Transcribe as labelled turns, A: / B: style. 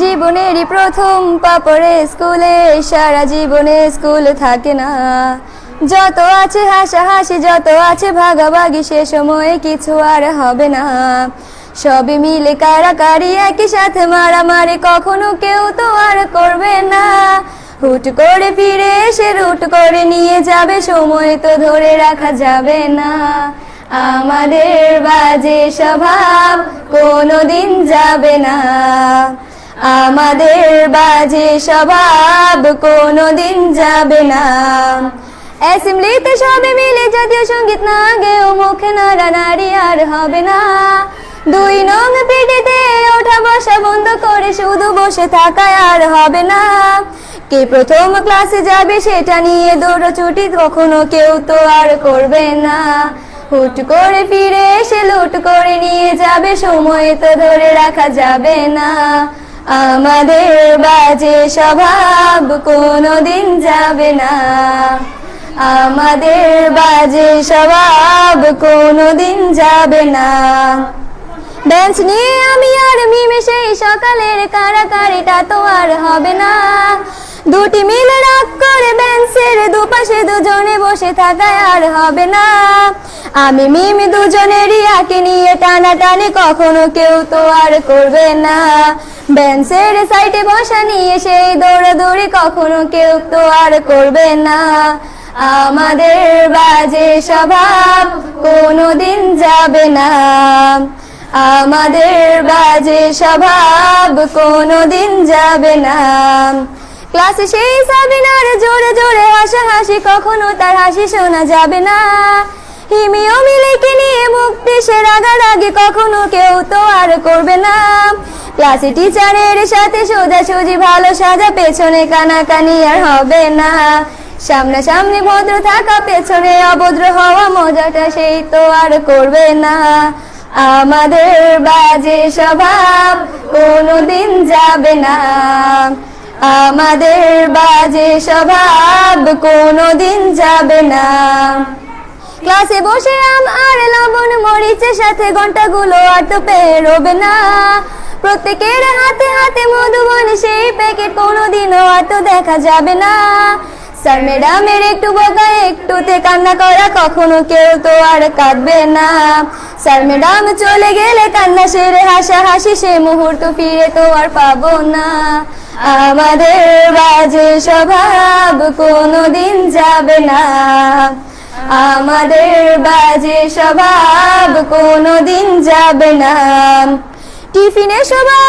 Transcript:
A: জীবনেরই প্রথম পা পড়ে স্কুলে, সারা জীবনে স্কুল থাকে না। যত আছে হাসাহাসি, যত আছে ভাগাভাগি, সে সময়ে কিছু আর হবে না। সবে মিলে কারাকারি, একই সাথে মারামারি, কখনো কেউ তো আর করবে না। হুট করে ফিরে এসে রুট করে নিয়ে যাবে, সময় তো ধরে রাখা যাবে না। আমাদের বাজে স্বভাব কোনোদিন যাবে না, আমাদের বাজে স্বভাব কোনোদিন যাবে না। অ্যাসেম্বলিতে সবে মিলে জাতীয় সঙ্গীত না গেয়েও মুখে নাড়ানাড়ি আর হবে না। 2 নং পিটিতে ওঠা বসা বন্ধ করে শুধু বসে থাকায় আর হবে না। কে প্রথম ক্লাসে যাবে সেটা নিয়ে দৌড়ছুটি কখনো কেউ তো আর করবে না। হুট করে ফিরে এসে লুট করে নিয়ে যাবে, সময় তো ধরে রাখা যাবে না। আমাদের বাজে স্বভাব কোনোদিন যাবে না, আমাদের বাজে স্বভাব কোনোদিন যাবে না। বেঞ্চ নিয়ে আমি আর মিমে সেই সকালের কারাকারিটা তো আর হবে না। দুটি মিলে রাগ করে বেঞ্চের দুপাশে দুজনে বসে থাকায় আর হবে না। আমি মিমি দুজনেরই আঁকে নিয়ে টানাটানি কখনো কেউ তো আর করবে না। বেঞ্চের সাইডে বসা নিয়ে সেই দৌড়াদৌড়ি কখনো কেউ তো আর করবে না। আমাদের বাজে স্বভাব কোনোদিন যাবে না, আমাদের বাজে স্বভাব কোনোদিন যাবে না। ক্লাসে সেই সাবিনার জোরে জোরে হাসাহাসি, কখনো তার হাসি শোনা যাবে না। হিমি ও মিলিকে নিয়ে মুক্তি সে রাগারাগি কখনো কেউ তো আর করবে না। ক্লাসে টিচারের সাথে সোজাসুজি ভালো সাজা, পেছনে কানাকানি আর হবে না। সামনাসামনি ভদ্র থাকা, পেছনে অভদ্র হওয়া, মজাটা সেই তো আর করবে না। আমাদের বাজে স্বভাব কোনোদিন যাবে না, আমাদের বাজে স্বভাব কোনোদিন যাবে না। ক্লাসে বসে আম আর লবণ মরিচের সাথে ঘন্টাগুলো আর তো পেরোবে না। প্রত্যেকের হাতে হাতে মধুবন সেই প্যাকেট কোনোদিনও আর তো দেখা যাবে না। স্যার ম্যাডামের একটু বকা একটুতে কান্না করা, কখনো কেউ তো আর কাঁদবে না। স্যার ম্যাডাম চলে গেলে কান্না সেরে হাসাহাসি, সে মুহূর্ত ফিরে তো আর পাবো না। আমাদের বাজে স্বভাব কোনোদিন যাবে না, আমাদের বাজে স্বভাব কোনোদিন যাবে না। টিফিনে সবাই